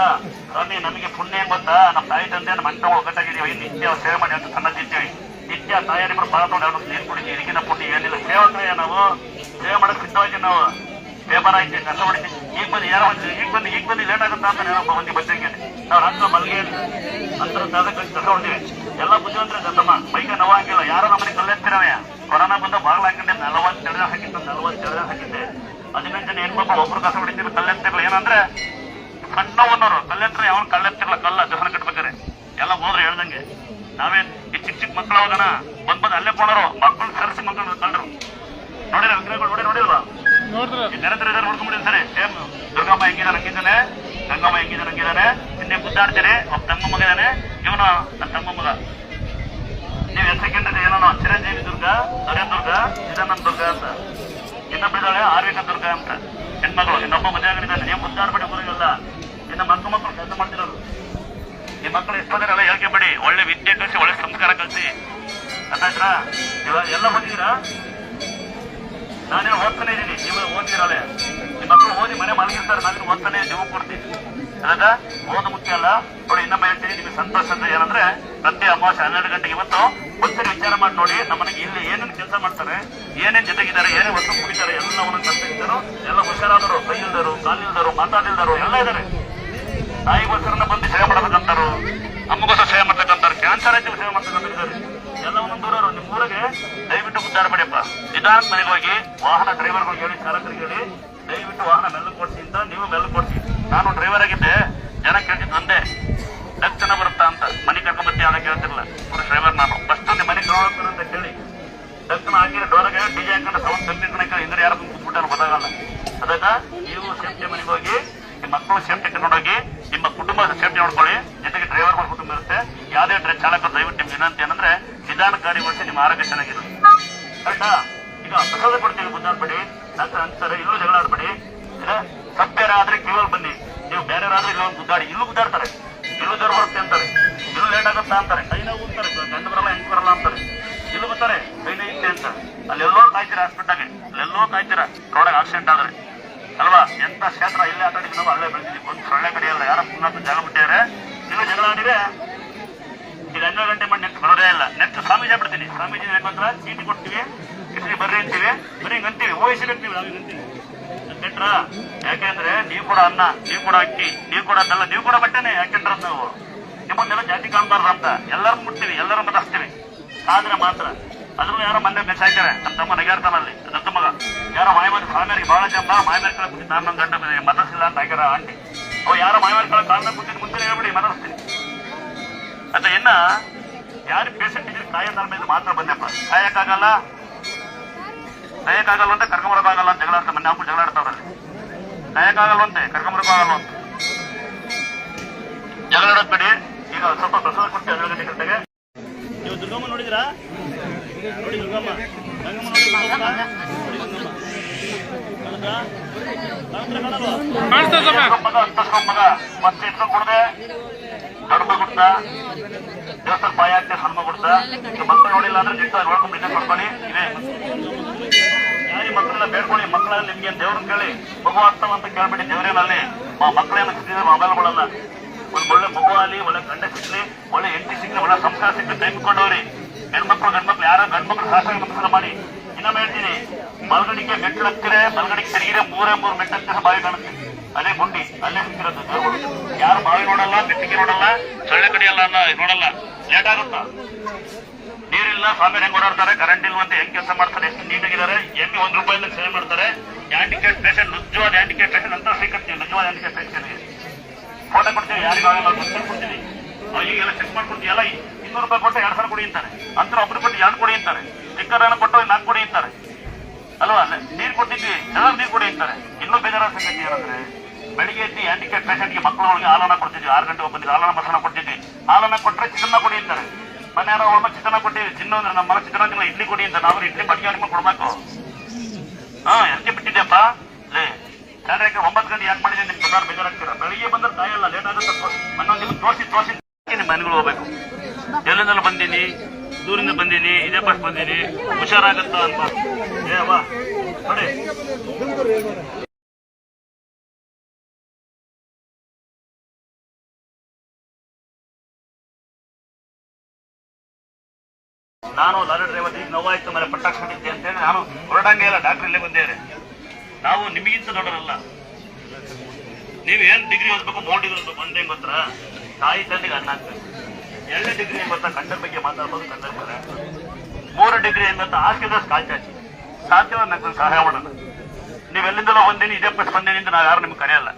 ಸ್ವಾಮಿ ನಮಗೆ ಪುಣ್ಯ ಹೆಂಗ್ ಗೊತ್ತಾ? ನಮ್ಮ ತಾಯಿ ತಂದೆ ನಮ್ಮ ಅಣ್ಣ ಒಗ್ಗಟ್ಟಾಗಿದ್ದೀವಿ. ನಿತ್ಯ ಸೇವೆ ಮಾಡಿ ಅಂತ ಸಣ್ಣದಿದ್ದೀವಿ. ನಿತ್ಯ ತಾಯಾರಿಬ್ಬರು ಪಾದ ತೊಗೊಂಡು ಎರಡು ನೀರು ಕುಡಿತೀವಿ. ಇದಕ್ಕಿಂತ ಪುಣ್ಯ ಏನಿಲ್ಲ. ಸೇವಕರೇ ನಾವು ಸೇವೆ ಮಾಡಕ್ ಸಿದ್ಧವಾಗಿ ನಾವು ಪೇಪರ್ ಆಯ್ತು ಕಷ್ಟ ಹೊಡಿತೀವಿ. ಈಗ ಬಂದು ಯಾರೋ ಈಗ ಬಂದು ಲೇಟ್ ಆಗುತ್ತಾ ಅಂತ ಏನಪ್ಪ ಬಂದು ಬಚ್ಚಂಗೆ ನಾವು ರಾತ್ರಿ ಮಲ್ಗೆ ಅಂತ ಕಷ್ಟ ಹೊಡ್ತೀವಿ. ಎಲ್ಲ ಬುದ್ಧಿವಂತರ ಗಂಧಮ್ಮ ಮೈಗೆ ನೋವಾಗಿಲ್ಲ. ಯಾರೋ ನಮ್ಮನೆ ಕಲ್ಲೆತ್ತಿರವೆ ಕೊರೋನಾ ಬಂದು ಬಾಗ್ಲ ಹಾಕಿದ್ದೆ 42 ಜನ ಹಾಕಿದ್ದೆ 42 ಜನ ಹಾಕಿದ್ದೆ. 15 ಜನ ಹೆಣ್ಮಕ್ಳು ಒಬ್ರು ಕಸ ಹೊಡಿತೀವಿ ಕಲ್ಲೆತ್ತಿರಲ್ಲ. ಏನಂದ್ರೆ ಸಣ್ಣವನ್ನೋರು ಕಲ್ಲೆತ್ತಿರ ಯಾವನ್ ಕಲ್ಲೆತ್ತಿರಲ್ಲ. ಕಲ್ಲ ದೇವಸ್ಥಾನ ಕಟ್ಬೇಕಾರೆ ಎಲ್ಲ ಹೋದ್ರೆ ಹೇಳ್ದಂಗೆ ನಾವೇನ್ ಈ ಚಿಕ್ಕ ಮಕ್ಕಳು ಹೋಗೋಣ ಬಂದ್ ಅಲ್ಲೇ ಕೊಡೋರು ಮಕ್ಕಳು ಸರಿಸಿ ಮಕ್ಕಳು ಕಂಡ್ರು ನೋಡಿರ ವಿಗ್ರಹಗಳು ನೋಡಿಲ್ವಾ? ನೆರೆದ್ರೆ ನೋಡ್ಕೊಂಡ್ಬಿಡಿ ಸರಿ. ಸೇಮ್ ದುರ್ಗಮ್ಮ ಹೆಂಗಿದಾನೆ ಹಂಗಿದ್ದಾನೆ, ಗಂಗಮ್ಮ ಹೆಂಗಿದ್ದಾನೆ ಹಂಗಿದ್ದಾನೆ. ನಿನ್ನೆ ಗುದ್ದಾಡ್ತೀರಿ. ಒಬ್ಬ ತಮ್ಮ ಮಗ ಇದ್ದಾನೆ, ಇವನು ನನ್ನ ತಮ್ಮ ಮಗ. ನೀವು ಹೆಸರಿಕೆಂದ್ರೆ ಏನೋ ಚಿರಂಜೀವಿ ದುರ್ಗ, ದೊರೆ ದುರ್ಗ, ಚಿದಾನಂದ ದುರ್ಗ ಅಂತ. ಇನ್ನೊಬ್ಬಿದ್ದಾಳೆ ಆರ್ವಿಕ ದುರ್ಗ ಅಂತ ಹೆಣ್ಮಗಳು. ಇನ್ನೊಬ್ಬ ಮದುವೆ ಆಗಿದ್ದಾನೆ. ನೀವು ಗುದ್ದಾಡ್ಬೇಡಿ ಊರಿಗೆಲ್ಲ. ಇನ್ನು ಮಕ್ಕಳು ಕೆಲಸ ಮಾಡ್ತಿರೋದು. ಈ ಮಕ್ಕಳು ಎಷ್ಟೋದಿರಲ್ಲ ಹೇಳ್ಕೊಬೇಡಿ. ಒಳ್ಳೆ ವಿದ್ಯೆ ಕಲಿಸಿ, ಒಳ್ಳೆ ಸಂಸ್ಕಾರ ಕಲಿಸಿ. ಅರ್ಥಾಯ್ತಾ? ಇವಾಗ ಎಲ್ಲ ಬಂದಿದ್ದೀರಾ? ನಾನೇನು ಓದ್ತಾನೆ ಇದ್ದೀನಿ, ನೀವು ಓದಿರಲ್ಲ. ನಿಮ್ಮ ಮಕ್ಕಳು ಓದಿ ಮನೆ ಮಲಗಿರ್ತಾರೆ, ನಾನು ಓದ್ತಾನೆ ನೀವು ಕೊಡ್ತೀನಿ. ಅದ ಓದು ಮುಖ್ಯ ಅಲ್ಲ. ನೋಡಿ ಇನ್ನೊಮ್ಮೆ ಹೇಳ್ತೀನಿ, ನಿಮಗೆ ಸಂತೋಷ ಅಂತ ಏನಂದ್ರೆ ಪ್ರತಿ ಅಮಾವಾಸ್ಯೆ 12 ಗಂಟೆಗೆ ಇವತ್ತು ಒಂದ್ಸರಿ ವಿಚಾರ ಮಾಡಿ ನೋಡಿ. ನಮ್ಮನೆಗೆ ಇಲ್ಲಿ ಏನೇನು ಕೆಲಸ ಮಾಡ್ತಾರೆ, ಏನೇನು ಜೊತೆಗಿದ್ದಾರೆ, ಏನೇನು ವಸ್ತು ಕುಡಿತಾರೆ, ಎಲ್ಲವನ್ನು ಕಲ್ತಿದ್ದರು. ಎಲ್ಲ ಹುಷಾರಾದರು, ಕೈಯಿಲ್ದರು, ಕಾಲಿಲ್ದರು, ಮಾತಾಡಿಲ್ದರು ಎಲ್ಲ ಇದ್ದಾರೆ. ತಾಯಿಗೋಸ್ಕರನ ಬಂದು ಸೇವೆ ಮಾಡಬೇಕಂತಾರು, ಅಮ್ಮಗೋಸ್ಕರ ಸೇವೆ ಮಾಡ್ತಕ್ಕಂಥವ್ರು, ಕ್ಯಾನ್ಸರ್ ಆಯ್ತು ಸೇವೆ ಮಾಡ್ತಕ್ಕಂಥವ್ರು ಎಲ್ಲವನ್ನು ದೂರರು. ನಿಮ್ಮ ಊರಿಗೆ ದಯವಿಟ್ಟು ಗುದ್ದಾಡಬೇಡಿಯಪ್ಪ. ನಿಧಾನಕ್ಕೆ ಮನೆಗೆ ಹೋಗಿ ವಾಹನ ಡ್ರೈವರ್ಗಳಿಗೆ ಹೇಳಿ, ಚಾಲಕರಿಗೆ ಹೇಳಿ ದಯವಿಟ್ಟು ವಾಹನ ಮೆಲ್ಲಕ್ಕೆ ಕೊಡ್ಸಿ ಅಂತ. ನೀವು ಮೆಲ್ಲಕ್ಕೆ ಕೊಡ್ಸಿ. ನಾನು ಡ್ರೈವರ್ ಆಗಿದ್ದೆ, ಜನ ಕೇಳ್ತಿದ್ದು ಒಂದೇ ದಕ್ಷಿಣ ಬರುತ್ತಾ ಅಂತ. ಮನೆ ಕರ್ಕೊಂಬತ್ತಿ ಯಾವ್ದು ಕೇಳ್ತಿರಲ್ಲ. ಪುರುಷ ಡ್ರೈವರ್ ನಾನು ಫಸ್ಟ್ ಒಂದು ಮನೆ ಕರ್ಕೊಂಡು ಅಂತ ಕೇಳಿ ದಕ್ಷಿಣ ಹಾಕಿದ್ರೆ ಡೋರಿಗೆ ಡಿಜೆ ಹಾಕೊಂಡು ಸೌಂಡ್ ಕಮ್ಮಿ ಕೇಳಿ ಇಂದ್ರೆ ಯಾರು ಕೂತ್ಬಿಟ್ಟು ಗೊತ್ತಾಗಲ್ಲ. ಅದಕ್ಕ ನೀವು ಸೇಫ್ಟಿ ಮನೆಗೆ ಹೋಗಿ ನಿಮ್ಮ ಮಕ್ಕಳು ಸೇಫ್ಟಿ ಕರ್ಕೊಂಡೋಗಿ ನಿಮ್ಮ ಕುಟುಂಬ ಸೇಫ್ಟಿ ನೋಡ್ಕೊಳ್ಳಿ. ಜೊತೆಗೆ ಡ್ರೈವರ್ಗಳ ಕುಟುಂಬ ಇರುತ್ತೆ. ಯಾವುದೇ ಚಾಲಕರು ದಯವಿಟ್ಟು ನಿಮ್ಗೆ ವಿನಂತಿ ಏನಂದ್ರೆ ನಿಧಾನಕಾರಿಗೊಳಿಸಿ ನಿಮ್ಮ ಆರೋಗ್ಯ ಚೆನ್ನಾಗಿರುತ್ತೆ. ಕರೆಕ್ಟಾ? ಈಗ ಪ್ರಸಾದ ಕೊಡ್ತೀವಿ, ಗುದ್ದಾಡ್ಬೇಡಿ. ಡಾಕ್ಟರ್ ಅಂತಾರೆ ಇಲ್ಲೂ ಜಗಳ ಆಡ್ಬೇಡಿ. ಸಭ್ಯರಾದ್ರೆ ಕಿವಿಯಲ್ಲಿ ಬನ್ನಿ. ನೀವು ಬೇರೆಯವರಾದ್ರೆ ಇಲ್ಲೊಂದು ಗುದ್ದಾಡಿ. ಇಲ್ಲೂ ಗುದ್ದಾಡ್ತಾರೆ, ಇಲ್ಲೂ ಜ್ವರ ಬರುತ್ತೆ ಅಂತಾರೆ, ಇಲ್ಲೂ ಲೇಟ್ ಆಗುತ್ತಾ ಅಂತಾರೆ, ಕೈ ನೋವು ಅಂತಾರೆ, ಗಂಡು ಬರಲ್ಲ ಹೆಂಗ್ ಬರಲ್ಲ ಅಂತಾರೆ, ಇಲ್ಲೂ ಬರ್ತಾರೆ ಕೈ ನೋವು ಇತ್ತೆ ಅಂತ. ಅಲ್ಲೆಲ್ಲೋ ಕಾಯ್ತೀರಾ ಹಾಸ್ಪಿಟ್ಲಾಗೆ, ಅಲ್ಲೆಲ್ಲೋ ಕಾಯ್ತೀರಾ ರೋಡಾಗ ಆಕ್ಸಿಡೆಂಟ್ ಆದ್ರೆ ಅಲ್ವಾ? ಎಂತ ಕ್ಷೇತ್ರ ಇಲ್ಲೇ ಆಟಾಡಿದ್ವಿ ನಾವು, ಅಲ್ಲೇ ಬೆಳೆದಿದ್ದೀವಿ. ಒಂದು ಸೊಳ್ಳೆ ಕಡಿಯಲ್ಲ. ಯಾರ ಪುನಃ ಜಾಗ ಬಿಟ್ಟಿದ್ದಾರೆ. ಇಲ್ಲೂ ಜಗಳ ಆಡಿದ್ರೆ ಈಗ 12 ಗಂಟೆ ಮಾಡಿ ನೆಕ್ಸ್ಟ್ ಬರೋದೇ ಇಲ್ಲ. ನೆಕ್ಸ್ಟ್ ಸ್ವಾಮೀಜಿ ಬಿಡ್ತೀನಿ. ಸ್ವಾಮೀಜಿ ಯಾಕಂದ್ರೆ ಚೀಟಿ ಕೊಡ್ತೀವಿ, ಇಸ್ರಿ ಬರ್ರಿ ಅಂತೀವಿ, ಬರೀ ಹಿಂಗ್ ಅಂತೀವಿ, ಓಹಿಸಿರ್ತೀವಿ ನಾವೀಗ ಅಂತೀವಿ. ಕೆಟ್ರ ಯಾಕೆಂದ್ರೆ ನೀವು ಕೂಡ ಅನ್ನ, ನೀವು ಕೂಡ ಅಕ್ಕಿ, ನೀವು ಕೂಡ ಬೆಲ್ಲ, ನೀವು ಕೂಡ ಬಟ್ಟೆನೆ. ಯಾಕೆಂದ್ರೆ ನಾವು ನಿಮ್ಮನ್ನೆಲ್ಲ ಜಾತಿ ಕಾಣಬಾರ್ದು ಅಂತ ಎಲ್ಲರೂ ಮುಟ್ತೀವಿ, ಎಲ್ಲರೂ ಮತಾಸ್ತೀವಿ. ಆದ್ರೆ ಮಾತ್ರ ಅದ್ರೂ ಯಾರೋ ಮೊನ್ನೆ ಮೆಸ್ ಹಾಕ್ಯಾರೆ. ನಮ್ಮ ತಮ್ಮ ನಗಾರ್ತಾನಲ್ಲಿ ದತ್ತ ಮಗ ಯಾರೋ ಮಾಯಮಾರಿ ಸ್ವಾಮಿಯರಿಗೆ ಬಹಳ ಜನ ಮಾಯಮಾರಿ ಕಳ ಕೂತಿದ್ದು. ನಾನು ನಮ್ಮ ಗಂಡ ಮತಸಿಲ್ಲ ಅಂತ ಹಾಕ್ಯಾರ ಆಂಟಿ. ಅವು ಯಾರೋ ಮಾಯಮಾರಿ ಕಳ ಕಾಲದಾಗ ಕೂತಿದ್ದು ಮುಂಚೆ ಹೇಳ್ಬಿಡಿ ಮತಸ್ತೀನಿ ಅಂತ. ಇನ್ನ ಯಾರು ಪೇಷಂಟ್ ಇದ್ರೆ ಕಾಯೋದ್ರ ಮೇಲೆ ಮಾತ್ರ ಬಂದೆಪ್ಪ. ಕಾಯಕ್ಕಾಗಲ್ಲ ಅಂತ ಕರ್ಕೊಂಬರಕ್ಕಾಗಲ್ಲ ಅಂತ ಜಗಳ ಆಡ್ತಾರೆ. ಮೊನ್ನೆ ನಾವು ಜಗಳ ಆಡ್ತಾವ್ರಲ್ಲಿ. ಕಾಯಕ್ಕಾಗಲ್ವಂತೆ, ಕರ್ಕೊಂಬರಕ್ಕಾಗಲ್ಲ ಅಂತ ಜಗಳ ಆಡೋದ್ ಬಿಡಿ. ಈಗ ಸ್ವಲ್ಪ ಪ್ರಸಾದ ಕೊಡ್ತೀವಿ 12 ಗಂಟೆ ಗಂಟೆಗೆ. ನೀವು ದುರ್ಗಮ್ಮ ನೋಡಿದ್ರಾ? ನೋಡಿ ದುರ್ಗಮ್ಮ, ಗಂಗಮ್ಮ ನೋಡಿ, ಗಂಗಮ್ಮ ಮಗ ಮತ್ತೆ ಇಟ್ಕೊಂಡು ಕೊಡದೆ ದೊಡ್ಡ ಕೊಡ್ತಾ ದೇವಸ್ಥಾನ ಪಾಯ ಹಾಕ್ತೆ ಸಣ್ಣ ಕೊಡ್ತಾ. ಮಕ್ಕಳು ನೋಡಿಲ್ಲ ಅಂದ್ರೆ ಜಿಟ್ಟು ನೋಡ್ಕೊಂಡು ಇದೇ ಮಾಡ್ಕೊಳ್ಳಿ. ಇದೇ ಯಾರಿ ಮಕ್ಕಳೆಲ್ಲ ಬೇಡ್ಕೊಳ್ಳಿ. ಮಕ್ಕಳಲ್ಲಿ ನಿಮ್ಗೆ ದೇವ್ರನ್ನ ಕೇಳಿ ಮಗು ಆಗ್ತಾವಂತ ಕೇಳ್ಬಿಡಿ. ದೇವರೇನಲ್ಲಿ ಮಕ್ಕಳೇನು ಸಿಕ್ಕಿದ್ರೆ ಮೊಬೈಲ್ಗಳನ್ನ ಒಂದು ಒಳ್ಳೆ ಮಗು ಆಗಲಿ, ಒಳ್ಳೆ ಗಂಡ ಸಿಗ್ಲಿ, ಒಳ್ಳೆ ಹೆಂಡತಿ ಸಿಗ್ಲಿ, ಒಳ್ಳೆ ಸಂಸ್ಕಾರ ಸಿಗ್ಲಿ ತೆಗೆದುಕೊಂಡವ್ರಿ. ಹೆಣ್ಮಕ್ಳು ಗಂಡ್ಮಕ್ಳು ಯಾರೋ ಗಂಡ್ಮಕ್ಳು ಶಾಸ್ತ್ರ ನಮಸ್ಕಾರ ಮಾಡಿ. ಇನ್ನೊಮ್ಮೆ ಹೇಳ್ತೀನಿ, ಮಲ್ಗಡಿಗೆ ಮೆಟ್ಲು ಹತ್ತಿರೆ, ಮಲ್ಗಡಿಗೆ ತಿರುಗಿರೆ 3 ಮೆಟ್ಟು ಹತ್ತಿರ ಬಾವಿ ಕಾಣುತ್ತೆ. ಅದೇ ಗುಂಡಿ, ಅಲ್ಲೇ ಸಿಕ್ಕಿರೋದು ದೇವರು. ಯಾರು ಬಾವಿ ನೋಡಲ್ಲ, ಮೆಟ್ಟಿಗೆ ನೋಡಲ್ಲ, ಸೊಳ್ಳೆ ಕಡಿಯಲ್ಲ, ನೋಡಲ್ಲ. ಲೇಟ್ ಆಗುತ್ತಾ? ನೀರಿಲ್ಲ, ಸ್ವಾಮಿ ಹೆಂಗ್ ಓಡಾಡ್ತಾರೆ, ಕರೆಂಟ್ ಇಲ್ವಂತೆ ಹೆಂಗ್ ಕೆಲಸ ಮಾಡ್ತಾರೆ, ಎಷ್ಟು ನೀಟಾಗಿದ್ದಾರೆ, ಹೆಂಗೆ 1 ರೂಪಾಯಿಂದ ಸೇವೆ ಮಾಡ್ತಾರೆ. ಹ್ಯಾಂಡಿಕ್ಯಾಪ್ ಪೇಷಂಟ್, ನಿಜವಾದ ಹ್ಯಾಂಡಿಕ್ಯಾಪ್ ಪೇಷಂಟ್ ಅಂತ ಸಿಕ್ಕತ್ತೀವಿ ನಿಜವಾದ ಹ್ಯಾಂಡಿಕ್ಯಾಪ್ ಪೆನ್ಷನ್ಗೆ ಫೋಟೋ ಕೊಡ್ತೀವಿ, ಯಾರಿಗಾಗಲ್ಲ ಕೊಡ್ತೀವಿ, ಈಗೆಲ್ಲ ಚೆಕ್ ಮಾಡ್ಕೊಡ್ತೀವಿ, ಎಲ್ಲ 200 ರೂಪಾಯಿ ಕೊಟ್ಟು 2 ಸಾವಿರ ಕೊಡಿ ಅಂತಾರೆ, ಅಂತರ ಒಬ್ರು ಕೊಟ್ಟು 2 ಕೊಡಿ ಅಂತಾರೆ, ಸ್ಟಿಕ್ಕರ್ ಅನ್ನು ಕೊಟ್ಟು 4 ಕೊಡಿ ಅಂತಾರೆ ಅಲ್ವಾ. ನೀರು ಕೊಟ್ಟಿದ್ವಿ, ಎಲ್ಲರೂ ನೀರು ಕೊಡಿ ಅಂತಾರೆ. ಇನ್ನೂ ಬೇಜಾರಾದ ಸಂಗತಿ ಏನಂದ್ರೆ, ಬೆಳಿಗ್ಗೆ ಎದ್ದು ಹ್ಯಾಂಡಿಕ್ಯಾಪ್ ಪೇಷಂಟ್ಗೆ ಮಕ್ಕಳುಗಳಿಗೆ ಹಾಲನ್ನ ಕೊಡ್ತಿದ್ವಿ, 6 ಗಂಟೆ ಬಂದಿದ್ದು ಹಾಲನ್ನ ಬಸನ ಕೊಡ್ತಿದ್ವಿ, ಹಾಲನ್ನ ಕೊಟ್ಟರೆ ಚಿನ್ನ ಕೊಡಿ ಅಂತಾರೆ. ಮನೆ ಯಾರೋ ಒಮ್ಮೆ ಚಿನ್ನ ಕೊಟ್ಟಿವಿ, ಚಿನ್ನ ಅಂದ್ರೆ ನಮ್ಮ ಮನೆ ಚಿನ್ನ ಇಡ್ಲಿ ಕೊಡಿ ಅಂತ, ನಾವು ಇಡ್ಲಿ ಬಡಿಗೆ ನಿಮಗೆ ಕೊಡ್ಬೇಕು. ಎಷ್ಟೇ ಬಿಟ್ಟಿದ್ಯಪ್ಪ ಲೇ ಸ್ಯಾಲ್ರಿ 9 ಗಂಟೆ ಯಾಕೆ ಮಾಡಿದ್ರೆ ನಿಮ್ಗೆ ಬಂದಾರ ಬೇಜಾರಾಗ್ತೀರಾ? ಬೆಳಿಗ್ಗೆ ಬಂದ್ರೆ ತಾಯಲ್ಲ ಲೇಟ್ ಆಗುತ್ತೆ, ಮನ್ನೊಂದು ನಿಮ್ಗೆ ತೋರಿಸಿ ನಿಮ್ಮ ಮನೆಗಳು ಹೋಗ್ಬೇಕು. ಎಲ್ಲಿಂದಲೂ ಬಂದೀನಿ, ದೂರಿಂದ ಬಂದೀನಿ, ಇದೇ ಬಸ್ ಬಂದೀನಿ, ಹುಷಾರಾಗತ್ತ ಅಂತ ಏವಾ ನೋಡಿ. ನಾನು ಲಾರಿ ಡ್ರೈವರ್, ಈಗ ನೋವಾಯ್ತು ಮನೆ ಪಟ್ಟಾಕ್ಸ್ಬಿಟ್ಟಿದ್ದೆ ಅಂತೇಳಿ ನಾನು ಹೊರಡಂಗೆ ಇಲ್ಲ, ಡಾಕ್ಟರ್ ಇಲ್ಲೇ ಬಂದೇವ್ರೆ. ನಾವು ನಿಮಗಿಂತ ದೊಡ್ಡರಲ್ಲ, ನೀವು ಏನ್ ಡಿಗ್ರಿ ಓದ್ಬೇಕು, 3 ಡಿಗ್ರಿ ಓದ್ಬೇಕು, ಒಂದೇ ಗೊತ್ತಾ ತಾಯಿ ತಂದೆಗೆ ಅನ್ನ ಆಗ್ತದೆ. 2ನೇ ಡಿಗ್ರಿ ಏನ್ ಗೊತ್ತಾ ಕಂಡರ ಬಗ್ಗೆ ಮಾತಾಡ್ಬೋದು, ಕಂಡರ ಬಗ್ಗೆ. 3 ಡಿಗ್ರಿ ಏನ್ ಗೊತ್ತಾ ಆಸ್ತಿದಷ್ಟು ಕಾಲ್ಚಾಚಿ ಸಾಧ್ಯವಾದ ನನಗೆ ಸಹಾಯ ಮಾಡೋಣ. ನೀವೆಲ್ಲಿಂದಲೋ ಬಂದೇನಿ, ಇದೇ ಪಸ್ ಬಂದೇನಿ ಅಂತ ನಾವು ಯಾರು ನಿಮ್ಗೆ ಕರೆಯಲ್ಲ.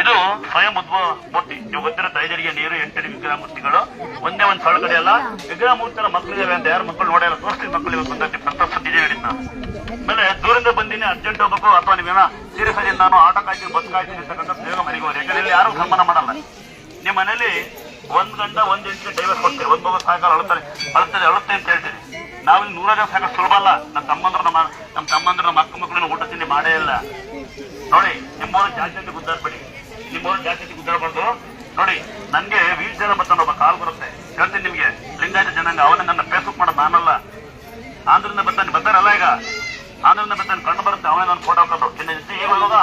ಇದು ಸ್ವಯಂ ಉದ್ಭವ ಮೂರ್ತಿ. ನೀವು ಗೊತ್ತಿರೋ ಐದರಿಗೆ ನೀರು 8 ವಿಗ್ರಹ ಮೂರ್ತಿಗಳು, ಒಂದೇ ಒಂದು ಸ್ಥಳ ಕಡೆ ಅಲ್ಲ, ವಿಗ್ರಹ ಮೂರ್ತಿಗಳ ಮಕ್ಕಳಿದಾವೆ ಅಂತ ಯಾರು ಮಕ್ಕಳು ನೋಡಿಲ್ಲ, ತೋರಿಸ್ತೀವಿ ಮಕ್ಕಳಿಗೆ ಬಂದೈತಿ ಸುದ್ದಿ ಹೇಳಿದ್ ನಾನು. ಆಮೇಲೆ ದೂರಿಂದ ಬಂದಿನಿ, ಅರ್ಜೆಂಟ್ ಹೋಗ್ಬೇಕು, ಅಥವಾ ನೀವೇನೋ ಸೀರಿಯಸ್ ಆಗಿ ನಾನು ಆಟೋ ಕಾಯ್ತೀನಿ, ಬಸ್ ಕಾಯ್ತೀನಿ ಅಂತಕ್ಕಂಥ ಬೇಗ ಮನೆಗೆ ಹೋಗಿ. ಯಾಕಂದ್ರೆ ಯಾರು ಸನ್ಮಾನ ಮಾಡಲ್ಲ. ನಿಮ್ಮ ಮನೇಲಿ 1 ಗಂಟೆ 1 ಇಂಚಿಗೆ ಡೈವರ್ಸ್ ಕೊಡ್ತೀರಿ, ಒಂದು ಮಗು ಸಾಯಂಕಾಲ ಅಳುತ್ತೆ ಅಂತ ಹೇಳ್ತೀರಿ. ನಾವಿಲ್ಲಿ 100 ಜನ ಸಾಕ ಸುಲಭ ಅಲ್ಲ. ನಮ್ಮ ತಮ್ಮಂದ್ರು ನಮ್ಮ ಅಕ್ಕ ಮಕ್ಕಳನ್ನ ಊಟ ತಿಂಡಿ ಮಾಡೇ ಇಲ್ಲ ನೋಡಿ. ನಿಮ್ಮೂರು ಜಾಸ್ತಿ ಗುದ್ದಾಡ್ಬೇಡಿ, ನಿಮ್ಮೂರು ಜಾಸ್ತಿ ಗುದ್ದಾಡ್ಬಾರ್ದು ನೋಡಿ. ನನ್ಗೆ ವೀಲ್ ಚೇರ್ ಬರ್ತಾನೆ, ಒಬ್ಬ ಕಾಲ್ ಬರುತ್ತೆ, ಹೇಳ್ತೀನಿ ನಿಮ್ಗೆ, ಲಿಂಗಾಯತ ಜನಾಂಗ, ಅವನೇ ನನ್ನ ಫೇಸ್ಬುಕ್ ಮಾಡೋದು ನಾನಲ್ಲ. ಆಂಧ್ರದಿಂದ ಬರ್ತಾರಲ್ಲ, ಈಗ ಆಂಧ್ರದಿಂದ ಬರ್ತಾನೆ, ಕಣ್ಣು ಬರುತ್ತೆ, ಅವನೇ ನನ್ನ ಫೋಟೋ ಹಾಕೋದು. ಇವಾಗ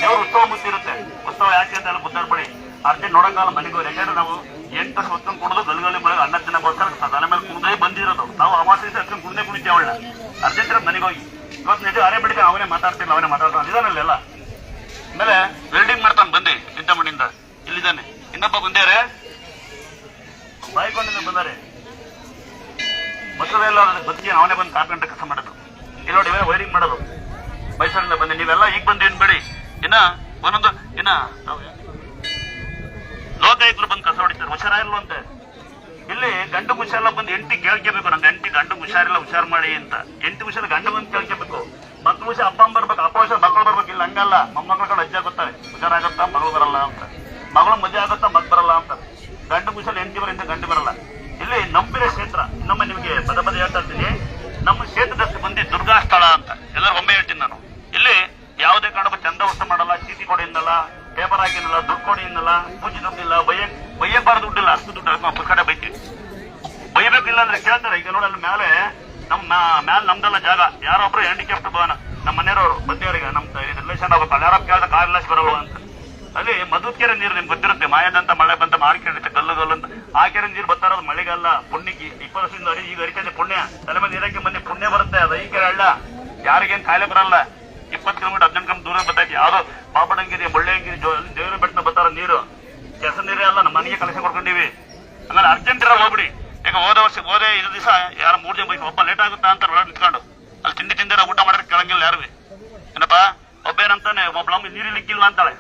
ದೇವ್ರ ಉತ್ಸವ ಮುಗಿರುತ್ತೆ, ಉತ್ಸವ ಯಾಕೆ ಅಂತ ಎಲ್ಲ ಗುದ್ದಾಡ್ಬೇಡಿ. ಅರ್ಜೆಂಟ್ ನೋಡಂಗಲ್ಲ ಮನೆಗೆ ಹೋಗಿ. ಯಾಕಂದ್ರೆ ನಾವು 8 ವರ್ಷ ಹೊತ್ಕೊಂಡು ಕುಡಿದು ಗಲ್ಗಲ್ಲಿ ಮಳೆ 10 ಜನ ತಲೆ ಮೇಲೆ ಕುಡಿದೇ ಬಂದಿರೋದು. ನಾವು ಅಮಾವಾಸ್ಯೆ ಹಚ್ಕೊಂಡು ಕುಡಿದೇ ಕುಡಿತೇವೆ ಅವಳ. ಅರ್ಜೆಂಟ್ ಮನೆಗೆ ಹೋಗಿ ಇವತ್ತು ನಿಜ ಅರೆ ಬಿಡಿಗೆ ಅವನೇ ಮಾತಾಡ್ತಿಲ್ಲ, ಅವನೇ ಮಾತಾಡ್ತಾನೆ ಇದಾನಲ್ಲ. ಆಮೇಲೆ ವೆಲ್ಡಿಂಗ್ ಮಾಡ್ತಾನೆ ಬಂದು ಚಿಂತಾಮಣಿಯಿಂದ, ಇಲ್ಲಿದ್ದಾನೆ. ಇನ್ನೊಬ್ಬ ಬಂದೇರೆ ಬಾಯ್ಕೊಂಡಿಂದ ಬಂದಾರೆ, ಬಸವೆಲ್ಲ ಬದುಕಿ ಅವನೇ ಬಂದು ಕಾರ್ಪೆಂಟರ್ ಕೆಲಸ ಮಾಡೋದು. ಇಲ್ಲಿ ನೋಡಿ ಇವರೇ ವೈರಿಂಗ್ ಮಾಡೋದು, ಮೈಸೂರಿಂದ ಬಂದೆ. ನೀವೆಲ್ಲ ಈಗ ಬಂದು ಏನ್ಬೇಡಿ, ಇನ್ನ ಒಂದೊಂದು ಇನ್ನ ಲೋಕಾಯುಕ್ತರು ಬಂದು ಕಸ ಹೊಡಿತಾರೆ, ಹುಷಾರಿಲ್ಲ ಅಂತೆ. ಇಲ್ಲಿ ಗಂಡು ಹುಷಾರೆಲ್ಲ ಬಂದು ಎಂಟಿ ಕೇಳ್ಕೋಬೇಕು, ನಂಗೆ ಗಂಡು ಹುಷಾರಿಲ್ಲ, ಹುಷಾರ್ ಮಾಡಿ ಅಂತ. 8 ಹುಷಾರು ಗಂಡು ಬಂದು ಕೇಳ್ಕೋಬೇಕು. ಮಕ್ಕಳು ಹುಷಾರ್ ಅಪ್ಪ ಬರ್ಬೇಕು, ಅಪ್ಪ ಹುಷಾರ್ ಮಕ್ಕಳು ಬರ್ಬೇಕು. ಇಲ್ಲ ಹಂಗಲ್ಲ, ಮೊಮ್ಮಕ್ಕಳು ಕಡೆ ಅಜ್ಜ ಗೊತ್ತಾರೆ, ಹುಷಾರಾಗತ್ತಾ ಮಗಳು ಬರಲ್ಲ ಅಂತ, ಮಗಳು ಮದುವೆ ಆಗುತ್ತಾ ಮಗ್ ಬರಲ್ಲ ಅಂತ. ಗಂಡು ಹುಷಾರು ಎಂಟಿ ಬರಿಂದ ಗಂಡು ಬರಲ್ಲ. ಇಲ್ಲಿ ನಂಬಿರೋ ಕ್ಷೇತ್ರ, ಇನ್ನೊಮ್ಮೆ ನಿಮಗೆ ಪದ ಹೇಳ್ತಾ ಇರ್ತೀನಿ, ನಮ್ಮ ಕ್ಷೇತ್ರದಷ್ಟು ಬಂದು ದುರ್ಗಾ ಸ್ಥಳ ಅಂತ ಎಲ್ಲರೂ ಒಮ್ಮೆ ಹೇಳ್ತೀನಿ ನಾನು. ಇಲ್ಲಿ ಯಾವುದೇ ಕಾರಣಕ್ಕೂ ಚಂದ ವಸ್ತು ಮಾಡಲ್ಲ, ಚೀಟಿ ಕೊಡಿಯಿಂದಲ್ಲ, ಪೇಪರ್ ಹಾಕಿನಲ್ಲ, ದುಡ್ಡು ಕೊಡಿಯಿಂದಲ್ಲ, ಪೂಜೆ ದುಡ್ಡಿಲ್ಲ, ಬಯ್ಯಬಾರ್ದು ದುಡ್ಡಿಲ್ಲ, ಅಷ್ಟು ದುಡ್ಡು ಹಾಕಿ ಕಡೆ ಬೈತೀವಿ. ಬೈಬೇಕಿಲ್ಲ ಅಂದ್ರೆ ಕೇಳ್ತಾರೆ. ಈಗ ನೋಡಿ ಅಲ್ಲಿ ಮೇಲೆ ನಮ್ದೆಲ್ಲ ಜಾಗ, ಯಾರೊಬ್ರು ಹ್ಯಾಂಡಿಕ್ಯಾಪ್ಟ್ ನಮ್ಮ ಮನೆಯವರು ಬಂದೇವರಿಗೆ, ನಮ್ಮ ರಿಲೇಷನ್ ಆಗ್ಬೇಕು, ಯಾರೋ ಕೇಳಿದ ಕಾರ್ಲೆಸ್ ಬರಲ್ವ ಅಂತ. ಅಲ್ಲಿ ಮಧುಕೆರೆ ನೀರು ನಿಮ್ಗೆ ಗೊತ್ತಿರುತ್ತೆ, ಮಾಯದಂತ ಮಳೆ ಬಂತ ಮಾರ್ಕೆಟ್ ಗಲ್ಲು ಅಂತ. ಆ ಕೆರೆ ನೀರು ಬರ್ತಾ ಇರೋದು ಮಳೆಗಲ್ಲ, ಪುಣ್ಯಕ್ಕೆ 20 ವರ್ಷದಿಂದ ಈಗ ಹರಿತದೆ ಪುಣ್ಯ, ತಲೆ ಮೇಲೆ ನೀರಕ್ಕೆ ಬಂದು ಪುಣ್ಯ ಬರುತ್ತೆ. ಅದು ಈ ಕೆರೆ ಹಳ್ಳ, ಯಾರಿಗೇನು ಕಾಯಿಲೆ ಬರಲ್ಲ. 20 ಕಿಲೋಮೀಟರ್ 15 ಕಿಲೋಮೀಟರ್ ದೂರ ಬರ್ತೈತಿ. ಯಾವ್ದು ಪಾಪಡಂಗಿರಿ, ಮುಳ್ಳಂಗಿರಿ, ದೇವರ ಬೆಟ್ಟನ ಬರ್ತಾರ ನೀರು, ಕೆಸ ನೀರೇ ಅಲ್ಲ. ನಮ್ಮ ಮನೆಗೆ ಕಲೆಕ್ಷನ್ ಕೊಡ್ಕೊಂಡಿವಿ. ಹಂಗಾರೆ ಅರ್ಜೆಂಟ್ ಇರೋ ಹೋಗ್ಬಿಡಿ. ಈಗ ಹೋದೇ ಇದು ದಿವಸ ಯಾರು 3 ಜನ ಬೈಕ್, ಒಬ್ಬ ಲೇಟ್ ಆಗುತ್ತಾ ಅಂತ ಒಳಗೆ ನಿಂತ್ಕೊಂಡು ಅಲ್ಲಿ ತಿಂಡಿ ಊಟ ಮಾಡಿದ್ರೆ ಕೇಳಂಗಿಲ್ಲ ಯಾರು. ಏನಪ್ಪಾ ಒಬ್ಬ ಏನಂತಾನೆ, ಒಬ್ಬ ನೀರಿಲಿಕ್ಕಿಲ್ಲ ಅಂತಾಳೆ.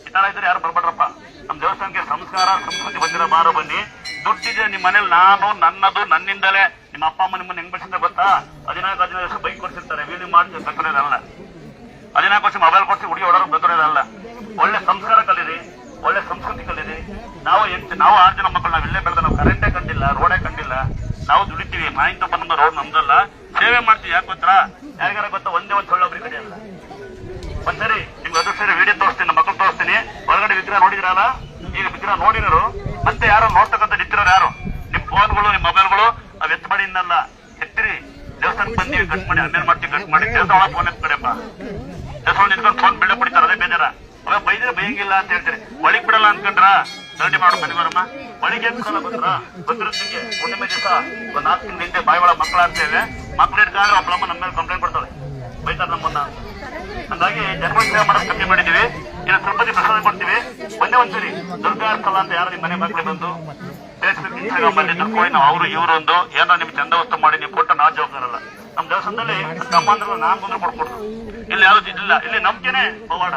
ಈ ತರ ಇದ್ರೆ ಯಾರು ಬರ್ಬೇಡ್ರಪ್ಪ. ನಮ್ಮ ದೇವಸ್ಥಾನಕ್ಕೆ ಸಂಸ್ಕಾರ ಸಂಸ್ಕೃತಿ ಬಂದಿರೋ ಬಾರೋ ಬನ್ನಿ. ದುಡ್ಡಿದೆ ನಿಮ್ಮ ಮನೇಲಿ, ನಾನು ನನ್ನದು ನನ್ನಿಂದಲೇ. ನಿಮ್ಮ ಅಪ್ಪ ಅಮ್ಮ ನಿಮ್ಮನ್ನ ಹೆಂಗ್ ಬೆಳೆಸಿದ್ರೆ ಗೊತ್ತಾ? 14-15 ವರ್ಷ ಬೈಕ್ ಕೊಡ್ಸಿರ್ತಾರೆ, ವೀಲಿಂಗ್ ಮಾಡಿ ಬೆತ್ತರೋದಲ್ಲ. 14 ವರ್ಷ ಮೊಬೈಲ್ ಕೊಡ್ಸಿ ಹುಡುಗಿ ಹೊಡೋರು ಬೆತ್ತರೋದಲ್ಲ. ಒಳ್ಳೆ ಸಂಸ್ಕಾರ ಕಲೀರಿ, ಒಳ್ಳೆ ಸಂಸ್ಕೃತಿ ಕಲೀರಿ. ನಾವು 6 ಜನ ಮಕ್ಕಳು ನಾವು ಇಲ್ಲೇ ಬೆಳೆದ, ನಾವು ಕರೆಂಟೇ ಕಂಡಿಲ್ಲ, ರೋಡೇ ಕಂಡಿಲ್ಲ. ನಾವು ದುಡಿತೀವಿ, ಮಾಹಿತಿ ಬಂದ ರೋಡ್ ನಮ್ದಲ್ಲ, ಸೇವೆ ಮಾಡ್ತೀವಿ. ಯಾಕೆ ಗೊತ್ತಾ? ಯಾರಿಗಾರ ಗೊತ್ತಾ? ಒಂದೇ ಒಂದು ಸೊಳ್ಳೊಬ್ರಿ ಕಡೆಯಲ್ಲ. ಒಂದ್ಸರಿ ನಿಮ್ಗೆ ಅದೃಷ್ಟ ವಿಡಿಯೋ ತೋರಿಸ್ತೀನಿ, ನಮ್ಮ ಮಕ್ಕಳು ತೋರಿಸ್ತೀನಿ. ಒಳಗಡೆ ವಿಗ್ರಹ ನೋಡಿದ್ರಲ್ಲ, ಈಗ ವಿಗ್ರಹ ನೋಡಿರೋರು ಮತ್ತೆ ಯಾರೋ ನೋಡ್ತಕ್ಕಂಥ ನಿಂತಿರೋರು ಯಾರು? ನಿಮ್ ಫೋನ್ಗಳು, ನಿಮ್ ಮೊಬೈಲ್ಗಳು ಅವ್ ಎತ್ ಮಾಡಿ ಇನ್ನಲ್ಲ, ಎತ್ತಿರಿ. ದೇವಸ್ಥಾನಕ್ಕೆ ಬಂದೀವಿ, ಕಟ್ ಮಾಡಿ ಆಮೇಲೆ ಮಾಡ್ತೀವಿ, ಕಟ್ ಮಾಡಿ ದೇವಸ್ಥಾನ ಫೋನ್ ಎತ್ ಕಡೆಪ್ಪ. ದೇವಸ್ಥಾನ ನಿಂತ್ಕೊಂಡು ಫೋನ್ ಬಿಡ ಬಿಡ್ತಾರೆ, ಅದೇ ಬೇಜಾರ. ಅವಾಗ ಬೈದ್ರೆ ಬೈಯಂಗಿಲ್ಲ ಅಂತ ಹೇಳ್ತೀರಿ. ಒಳಗ್ ಬಿಡಲ್ಲ ಅನ್ಕೊಂಡ್ರ ಗಂಟೆ ಮಾಡು ಮನೆಗೋರಮ್ಮ. ಒಳಗೆ ಬಿಡಲ್ಲ ಗೊತ್ತಿರುತ್ತೆ ನಿಮ್ಗೆ. ಹುಣ್ಣಿಮೆ ದಿವಸ ಒಂದು 4 ದಿನ ಹಿಂದೆ ಬಾಯಿ ಒಳಗೆ ಮಕ್ಕಳು ಆಗ್ತೇವೆ. ಮಕ್ಳು ಇಟ್ಕೊಂಡ್ರೆ ಒಬ್ಬಳಮ್ಮ ನಮ್ಮ ಮೇಲೆ ಕಂಪ್ಲೇಂಟ್ ಕೊಡ್ತಾಳೆ, ಬೈತಾರೆ ನಮ್ಮನ್ನ. ಹಂಗಾಗಿ ಜನಪದ ಮಾಡೋದು ಕಮ್ಮಿ ಮಾಡಿದೀವಿ. ಇನ್ನು ಸ್ವಲ್ಪ ದಿವಸ ಪ್ರಸಾದ ಕೊಡ್ತೀವಿ. ಒಂದೇ ಒಂದ್ಸರಿ ದುರ್ಗಾ ಸ್ಥಳ ಅಂತ ಯಾರು ನಿಮ್ಮ ಮನೆ ಮಕ್ಕಳು ಬಂದು ಫೇಸ್ಬುಕ್ ಇನ್ಸ್ಟಾಗ್ರಾಮ್ ಅಲ್ಲಿ ದುಡ್ಡು ನಾವು ಅವರು ಇವರೊಂದು ಏನೋ ನಿಮ್ಗೆ ಚಂದ ವಸ್ತು ಮಾಡಿ ನೀವು ಕೊಟ್ಟ ನಾ ಜವಾಬ್ದಾರಲ್ಲ. ನಮ್ಮ ದೇವಸ್ಥಾನದಲ್ಲಿ ತಮ್ಮ ಅಂದ್ರೆ ನಾನು ಬಂದ್ರೆ ಕೊಡ್ಕೊಡ್ದು. ಇಲ್ಲಿ ಯಾವ್ದು ಇಲ್ಲ, ಇಲ್ಲಿ ನಂಬಿಕೆನೆ ಪವಾಡ.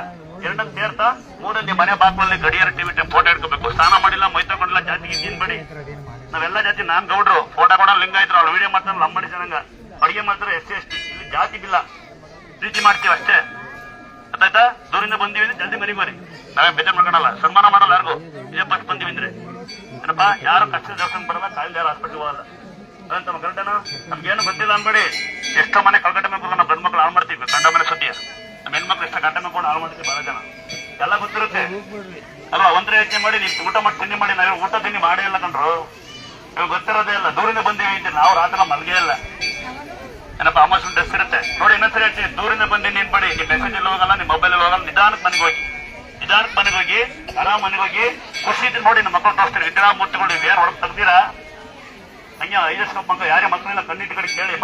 ಎರಡನೇ ತೀರ್ಥ, ಮೂರನೇ ಮನೆ ಬಾಕಲಲ್ಲಿ ಗಡಿಯಾರ ಟಿವಿ ಫೋಟೋ ಇಟ್ಕೋಬೇಕು. ಸ್ನಾನ ಮಾಡಿಲ್ಲ, ಮೈ ತಗೊಂಡಿಲ್ಲ, ಜಾತಿಗೆ ತಿನ್ಬೇಡಿ. ನಾವೆಲ್ಲ ಜಾತಿ, ನಾನ್ ಗೌಡ್ರು, ಫೋಟೋ ಕೂಡ ಲಿಂಗಾಯತರು, ಅವ್ರು ವಿಡಿಯೋ ಮಾಡ್ತಾರೆ ಲಂಬಡಿ ಜನಾಂಗ, ಅಡಿಗೆ ಮಾಡ್ತಾರೆ SC ST. ಇಲ್ಲಿ ಜಾತಿ ಇಲ್ಲ, ಪ್ರೀತಿ ಮಾಡ್ತೀವಿ ಅಷ್ಟೇ. ಗೊತ್ತಾಯ್ತಾ? ದೂರಿಂದ ಬಂದಿವಿ ಜಲ್ದಿ ಮನೆಗೆ ಬರ್ರಿ, ನಾವೇ ಬೇಜಾರ್ ಮಾಡ್ಕೊಳಲ್ಲ, ಸನ್ಮಾನ ಮಾಡಲ್ಲ ಯಾರಿಗೂ. ಇದೇ ಫಸ್ಟ್ ಬಂದಿವಿ ಅಂದ್ರೆ ಏನಪ್ಪಾ, ಯಾರು ಕಷ್ಟ ದೇವಸ್ಥಾನ ಬರಲ್ಲ, ಕಾಯಿಲೆ ಯಾರು ಹಾಸ್ಪಿಟ್ಲ್ ಹೋಗಲ್ಲ. ಅದಂತ ಕರೆಕ್ಟೇನೋ? ನಮ್ಗೇನು ಗೊತ್ತಿಲ್ಲ ಅನ್ಬೇಡಿ. ಎಷ್ಟೋ ಮನೆ ಕಳ್ಕಟ್ಟ ಮೇಲೆ ನಾವು ಗಂಡು ಮಕ್ಳು ಹಾಳು ಮಾಡ್ತೀವಿ, ಗಂಡ ಮನೆ ಸದ್ಯ ನಮ್ಮ ಹೆಣ್ಮಕ್ಳು ಎಷ್ಟೋ ಗಂಡ ಮಕ್ಳು ಹಾಳು ಮಾಡ್ತೀವಿ ಬಹಳ ಜನ. ಎಲ್ಲ ಗೊತ್ತಿರುತ್ತೆ ಅಲ್ವಾ? ಒಂದ್ರೆ ಯೋಚನೆ ಮಾಡಿ, ನೀವು ಊಟ ಮಾಡಿ ತಿಂಡಿ ಮಾಡಿ, ನಾವೇ ಊಟ ತಿಂಡಿ ಮಾಡೇ ಇಲ್ಲ ಕಂಡ್ರು. ಇವಾಗ ಗೊತ್ತಿರೋದೇ ಇಲ್ಲ, ದೂರಿಂದ ಬಂದೀವಿ ಅಂತ ನಾವು ರಾತ್ರಿ ಮಲ್ಗೇ ಇಲ್ಲ. ಏನಪ್ಪ ಅಮಾವಾಸ್ಯೆ ಡ್ರೆಸ್ ಇರುತ್ತೆ ನೋಡಿ. ಇನ್ನೊಂದ್ಸರಿ ಹೇಳ್ತೀನಿ, ದೂರಿಂದ ಬಂದು ನೀನ್ ಬಡಿ, ನಿಮ್ ಮೆಸೇಜ್ ಅಲ್ಲಿ ಹೋಗಲ್ಲ, ನಿಮ್ ಮೊಬೈಲ್ ಅಲ್ಲಿ ಹೋಗಲ್ಲ. ನಿಧಾನಕ್ಕೆ ಮನೆಗೆ ಹೋಗಿ, ಆರಾಮ್ ಮನೆಗೆ ಹೋಗಿ ಖುಷಿ ಇದ್ರೆ ನೋಡಿ. ನಮ್ಮ ಮಕ್ಕಳು ತೋರಿಸ್ತೀರಿ, ವಿದ್ಯಾಮೂರ್ತಿಗಳು ಏನ್ ಹೊರಗೆ ತೆಗ್ದಿರಾ? ಅಯ್ಯ 5 ವರ್ಷ ಮಕ್ಕಳು ಯಾರೇ ಮಕ್ಕಳೆಲ್ಲ ಕಣ್ಣಿಟ್ಟು ಕಡೆ ಕೇಳಿ.